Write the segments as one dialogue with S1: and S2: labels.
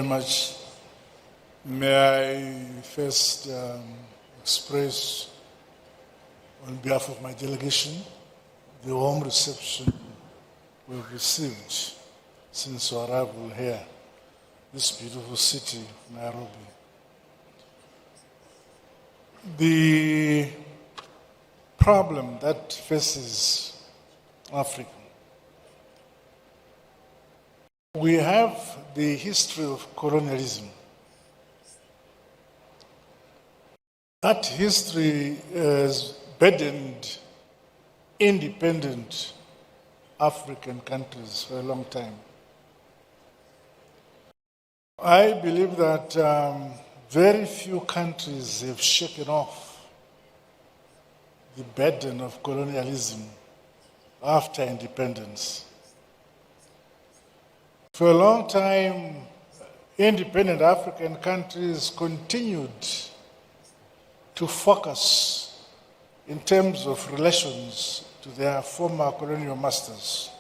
S1: much. May I first express, on behalf of my delegation, the warm reception we've received since our arrival here, this beautiful city, Nairobi. The problem that faces Africa, we have the history of colonialism. That history has burdened independent African countries for a long time. I believe that very few countries have shaken off the burden of colonialism after independence. For a long time, independent African countries continued to focus in terms of relations to their former colonial masters.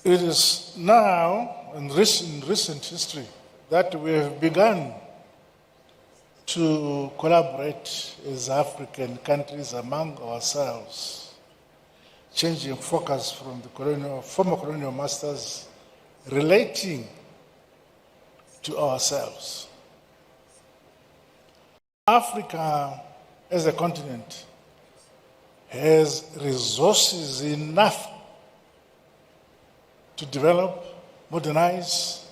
S1: It is now, in recent history, that we have begun to collaborate as African countries among ourselves, changing focus from the former colonial masters, relating to ourselves. Africa as a continent has resources enough to develop, modernize,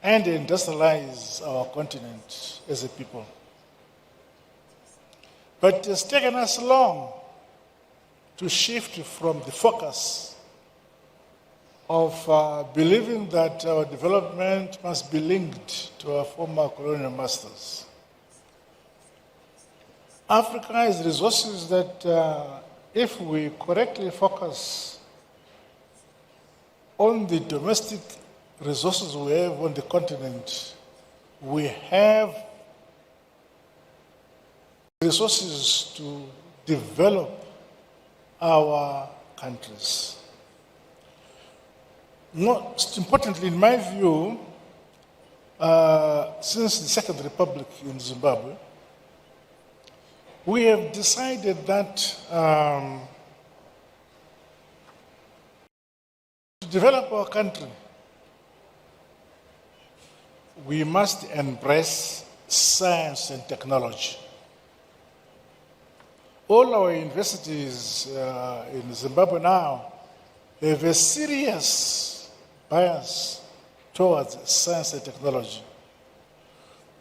S1: and industrialize our continent as a people. But it has taken us long to shift from the focus of believing that our development must be linked to our former colonial masters. Africa has resources that, if we correctly focus on the domestic resources we have on the continent, we have resources to develop our countries. Most importantly, in my view, since the Second Republic in Zimbabwe, we have decided that to develop our country, we must embrace science and technology. All our universities in Zimbabwe now have a serious bias towards science and technology,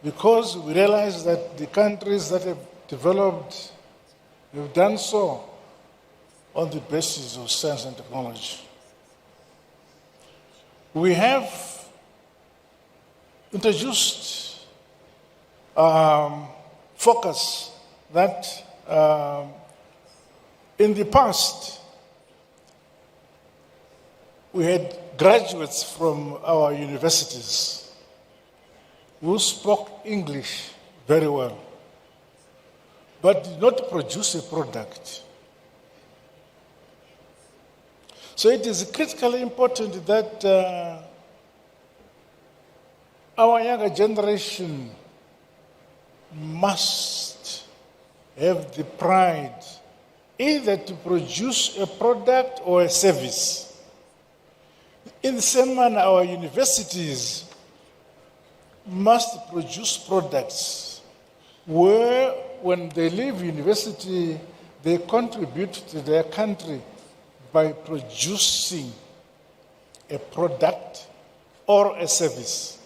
S1: because we realize that the countries that have developed have done so on the basis of science and technology. We have introduced focus that in the past we had graduates from our universities who spoke English very well, but did not produce a product. So it is critically important that our younger generation must have the pride either to produce a product or a service. In the same manner, our universities must produce products where, when they leave university, they contribute to their country by producing a product or a service.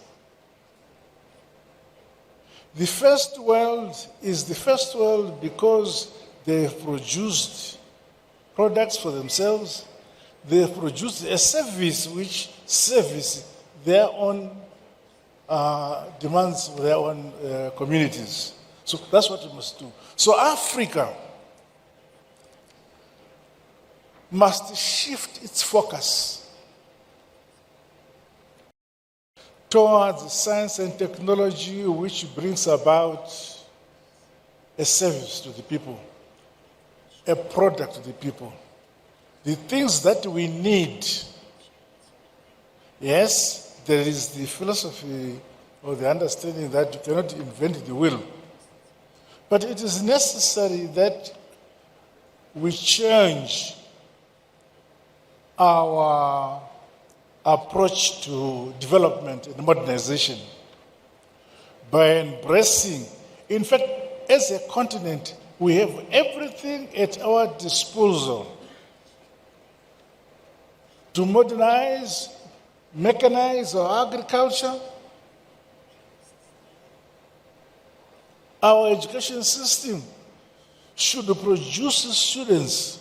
S1: The first world is the first world because they have produced products for themselves. They have produced a service which service their own demands of their own communities. So that's what we must do. So Africa must shift its focus towards science and technology, which brings about a service to the people, a product to the people. The things that we need, yes, there is the philosophy or the understanding that you cannot invent the wheel. But it is necessary that we change our approach to development and modernization by embracing, in fact, as a continent, we have everything at our disposal to modernize, mechanize our agriculture, our education system should produce students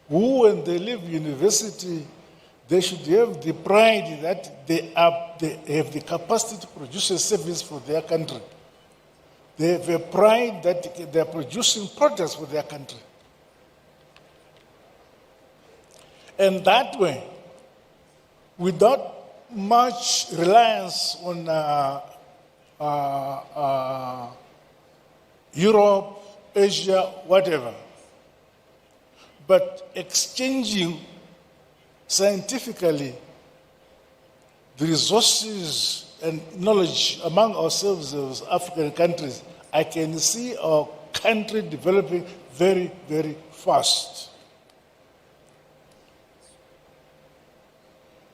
S1: who, when they leave university, they should have the pride that they have the capacity to produce a service for their country. They have a pride that they are producing products for their country. And that way, without much reliance on Europe, Asia, whatever, but exchanging scientifically the resources and knowledge among ourselves as African countries, I can see our country developing very, very fast.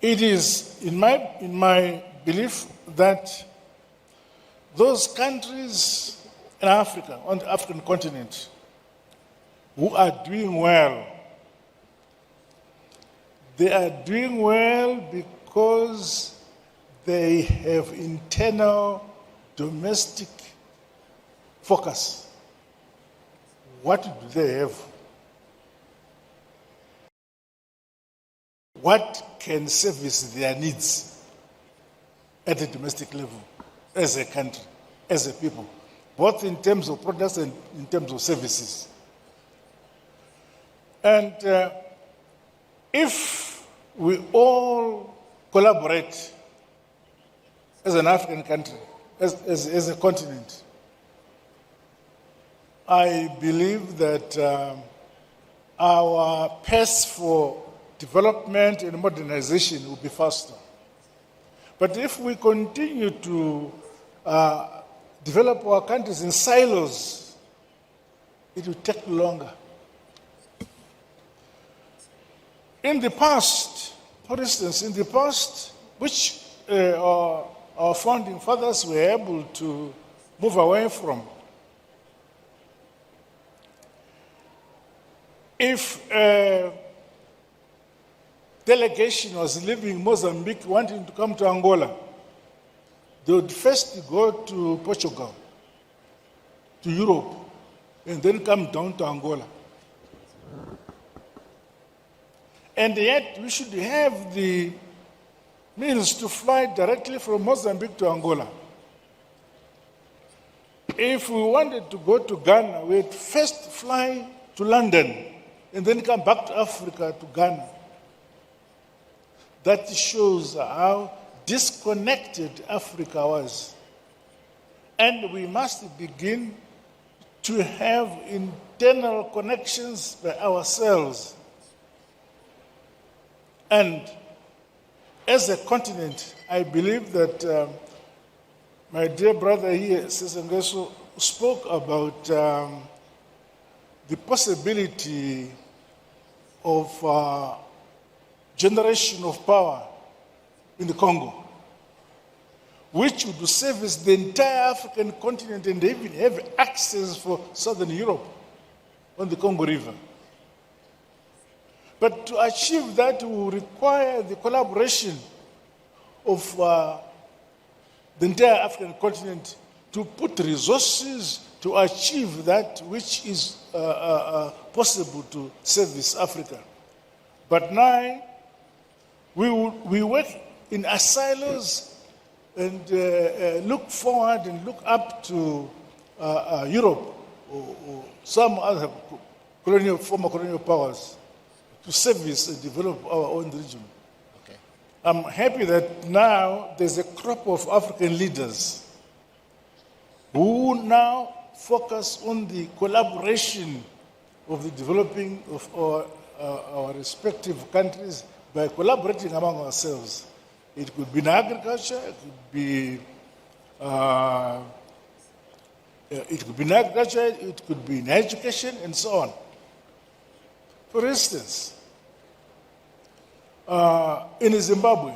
S1: It is, in my belief, that those countries in Africa, on the African continent, who are doing well, they are doing well because they have internal domestic focus. What do they have? What can service their needs at the domestic level, as a country, as a people, both in terms of products and in terms of services? And if we all collaborate as an African country, as a continent, I believe that our pace for development and modernization will be faster. But if we continue to develop our countries in silos, it will take longer. In the past, for instance, which our founding fathers were able to move away from, if a delegation was leaving Mozambique wanting to come to Angola, they would first go to Portugal, to Europe, and then come down to Angola. And yet, we should have the means to fly directly from Mozambique to Angola. If we wanted to go to Ghana, we'd first fly to London and then come back to Africa, to Ghana. That shows how disconnected Africa was. And we must begin to have internal connections by ourselves. And as a continent, I believe that my dear brother here, Sesengeso, spoke about the possibility of generation of power in the Congo, which would service the entire African continent and even have access for Southern Europe on the Congo River. But to achieve that will require the collaboration of the entire African continent to put resources to achieve that which is possible to service Africa. But now, we work in silos and look forward and look up to Europe or some other former colonial powers to service and develop our own region. Okay. I'm happy that now there's a crop of African leaders who now focus on the collaboration of the developing of our respective countries by collaborating among ourselves. It could be in agriculture, it could be in agriculture, it could be in education, and so on. For instance, in Zimbabwe,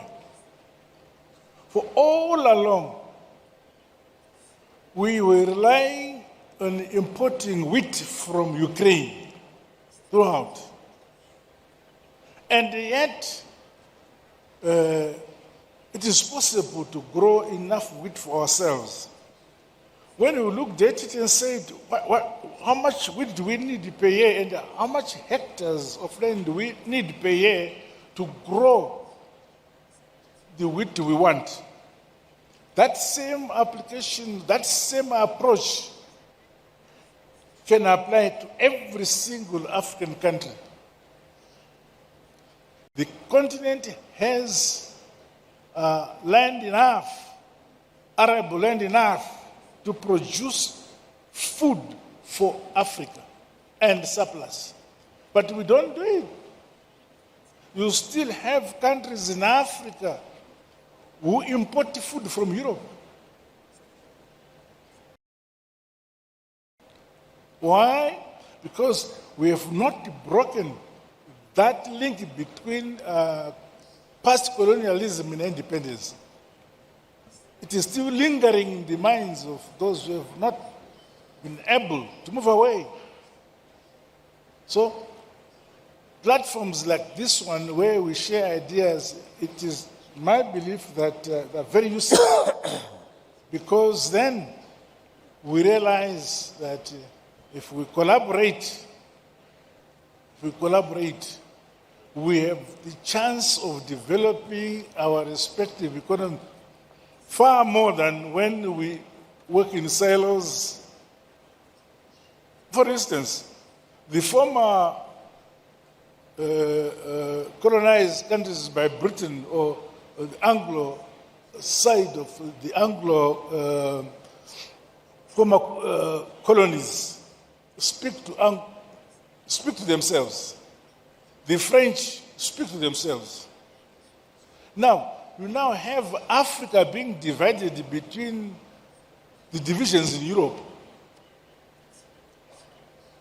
S1: for all along, we were relying on importing wheat from Ukraine throughout. And yet, it is possible to grow enough wheat for ourselves. When we looked at it and said, how much wheat do we need per year and how much hectares of land do we need per year to grow the wheat we want? That same application, that same approach can apply to every single African country. The continent has land enough, arable land enough to produce food for Africa and surplus. But we don't do it. You still have countries in Africa who import food from Europe. Why? Because we have not broken that link between past colonialism and independence. It is still lingering in the minds of those who have not been able to move away. So, platforms like this one, where we share ideas, it is my belief that they're very useful because then we realize that if we collaborate, we have the chance of developing our respective economy far more than when we work in silos. For instance, the former colonized countries by Britain or the Anglo side of the Anglo former colonies speak to themselves. The French speak to themselves. Now, you now have Africa being divided between the divisions in Europe.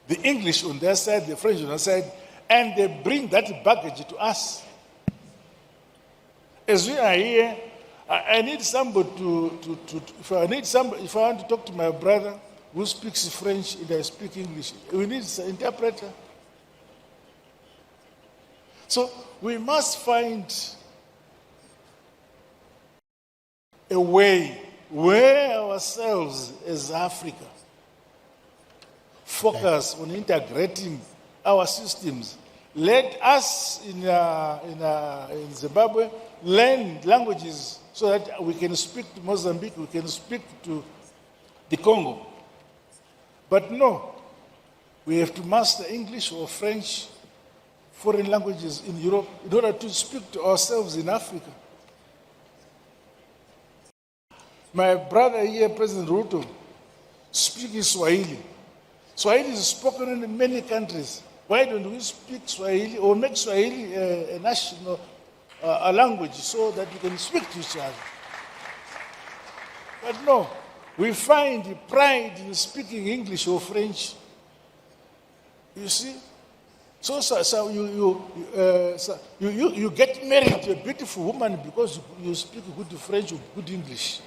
S1: The English on their side, the French on their side, and they bring that baggage to us. As we are here, I need somebody if I want to talk to my brother who speaks French and I speak English, we need an interpreter. So we must find a way where ourselves as Africa focus on integrating our systems. Let us in Zimbabwe learn languages so that we can speak to Mozambique, we can speak to the Congo. But no, we have to master English or French, foreign languages in Europe in order to speak to ourselves in Africa. My brother here, President Ruto, speaks Swahili. Swahili is spoken in many countries. Why don't we speak Swahili or make Swahili a national a language so that we can speak to each other? But no, we find pride in speaking English or French. You see? So you get married to a beautiful woman because you speak good French or good English.